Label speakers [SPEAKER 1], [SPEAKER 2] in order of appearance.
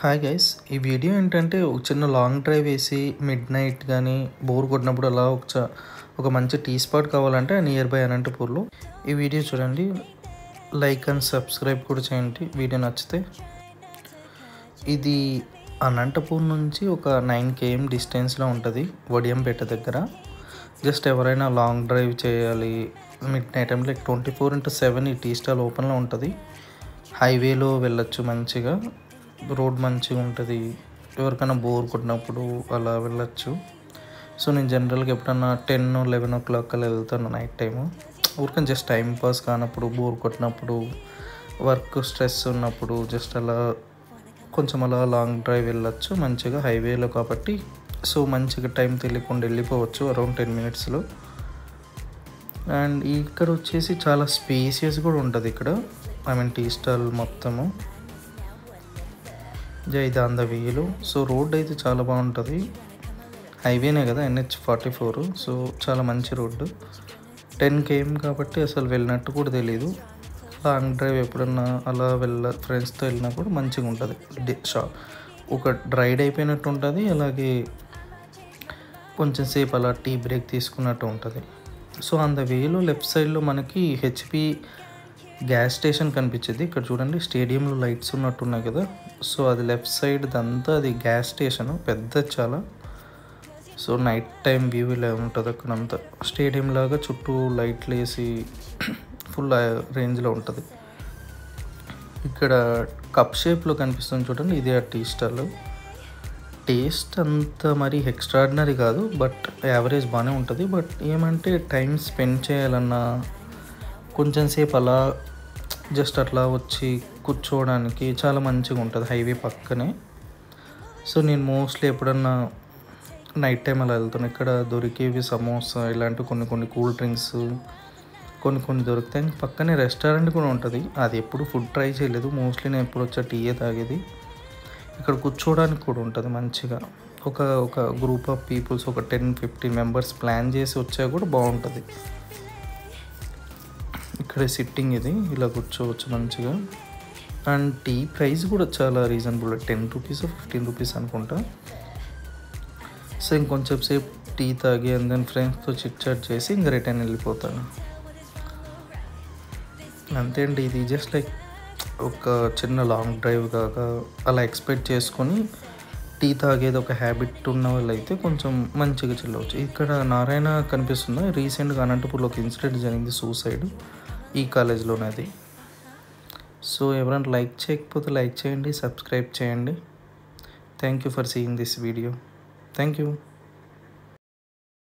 [SPEAKER 1] Hi guys, ఈ video ఏంటంటే ఒక చిన్న లాంగ్ డ్రైవ్ వేసి మిడ్ నైట్ కానీ బోర్ కొట్టినప్పుడు అలా ఒక మంచి టీ స్పాట్ కావాలంటే నియర్ బై అనంతపూర్లో ఈ వీడియో చూడండి. లైక్ అండ్ సబ్స్క్రైబ్ కూడా చేయండి వీడియో నచ్చితే. ఇది అనంతపూర్ నుంచి ఒక 9 km డిస్టెన్స్లో ఉంటుంది, వడియంపేట దగ్గర. జస్ట్ ఎవరైనా లాంగ్ డ్రైవ్ చేయాలి మిడ్ నైట్ టైం, లైక్ 24/7 ఈ టీ స్టాల్ ఓపెన్లో ఉంటుంది. హైవేలో వెళ్ళొచ్చు, మంచిగా రోడ్ మంచిగా ఉంటుంది. ఎవరికైనా బోర్ కొట్టినప్పుడు అలా వెళ్ళొచ్చు. సో నేను జనరల్గా ఎప్పుడన్నా 10-11 o'clock అలా వెళ్తాను నైట్ టైము. ఊరికని జస్ట్ టైం పాస్ కానప్పుడు, బోర్ కొట్టినప్పుడు, వర్క్ స్ట్రెస్ ఉన్నప్పుడు జస్ట్ అలా కొంచెం అలా లాంగ్ డ్రైవ్ వెళ్ళొచ్చు మంచిగా హైవేలో కాబట్టి. సో మంచిగా టైం తెలియకుండా వెళ్ళిపోవచ్చు అరౌండ్ 10 minutesలో. అండ్ ఇక్కడ వచ్చేసి చాలా స్పేసియస్ కూడా ఉంటుంది ఇక్కడ, టీ స్టాల్ మొత్తము. ఇది అందవేలు. సో రోడ్ అయితే చాలా బాగుంటుంది, హైవేనే కదా, NH-44. సో చాలా మంచి రోడ్డు, 10 km కాబట్టి అసలు వెళ్ళినట్టు కూడా తెలీదు. లాంగ్ డ్రైవ్ ఎప్పుడన్నా అలా ఫ్రెండ్స్తో వెళ్ళినా కూడా మంచిగా ఉంటుంది. ఒక రైడ్ అయిపోయినట్టు ఉంటుంది, అలాగే కొంచెం సేపు అలా టీ బ్రేక్ తీసుకున్నట్టు ఉంటుంది. సో వేలో లెఫ్ట్ సైడ్లో మనకి HP గ్యాస్ స్టేషన్ కనిపించేది. ఇక్కడ చూడండి, స్టేడియంలో లైట్స్ ఉన్నట్టున్నాయి కదా. సో అది లెఫ్ట్ సైడ్ దంతా అది గ్యాస్ స్టేషన్, పెద్దది చాలా. సో నైట్ టైం వ్యూ ఇలా ఉంటుంది అక్కడంతా, స్టేడియం లాగా చుట్టూ లైట్లు వేసి ఫుల్ రేంజ్లో ఉంటుంది. ఇక్కడ కప్ షేప్లో కనిపిస్తుంది చూడండి, ఇది ఆ టీ స్టాల్. టేస్ట్ అంత మరి ఎక్స్ట్రాడినరీ కాదు, బట్ యావరేజ్ బాగానే ఉంటుంది. బట్ ఏమంటే టైం స్పెండ్ చేయాలన్నా, కొంచెం సేపు అలా జస్ట్ అట్లా వచ్చి కూర్చోవడానికి చాలా మంచిగా ఉంటుంది, హైవే పక్కనే. సో నేను మోస్ట్లీ ఎప్పుడన్నా నైట్ టైం అలా వెళ్తాను. ఇక్కడ దొరికేవి సమోసా, ఇలాంటి కొన్ని కూల్ డ్రింక్స్ కొన్ని దొరుకుతాయి. పక్కనే రెస్టారెంట్ కూడా ఉంటుంది, అది ఎప్పుడు ఫుడ్ ట్రై చేయలేదు. మోస్ట్లీ నేను ఎప్పుడు వచ్చా టీయే తాగేది. ఇక్కడ కూర్చోవడానికి కూడా ఉంటుంది మంచిగా. ఒక గ్రూప్ ఆఫ్ పీపుల్స్, ఒక 10-15 members ప్లాన్ చేసి వచ్చా కూడా బాగుంటుంది. ఇక్కడ సిట్టింగ్ ఇది, ఇలా కూర్చోవచ్చు మంచిగా. అండ్ టీ ప్రైస్ కూడా చాలా రీజనబుల్, 10 rupees 15 rupees అనుకుంటా. సో ఇంకొంచెం సేపు టీ తాగి అండ్ దెన్ ఫ్రెండ్స్తో చిట్ చాట్ చేసి ఇంకా రిటర్న్ వెళ్ళిపోతాను. అంతే అండి, ఇది జస్ట్ లైక్ ఒక చిన్న లాంగ్ డ్రైవ్ కాక అలా ఎక్స్పెక్ట్ చేసుకొని టీ తాగేది ఒక హ్యాబిట్ ఉన్న వాళ్ళు అయితే కొంచెం మంచిగా చిల్లవచ్చు. ఇక్కడ నారాయణ కనిపిస్తుందా, రీసెంట్గా అనంతపూర్లో ఒక ఇన్సిడెంట్ జరిగింది, సూసైడ్, ఈ కాలేజ్లోనే అది. సో ఎవరైనా లైక్ చేయకపోతే లైక్ చేయండి, సబ్స్క్రైబ్ చేయండి. Thank you for seeing this video. Thank you.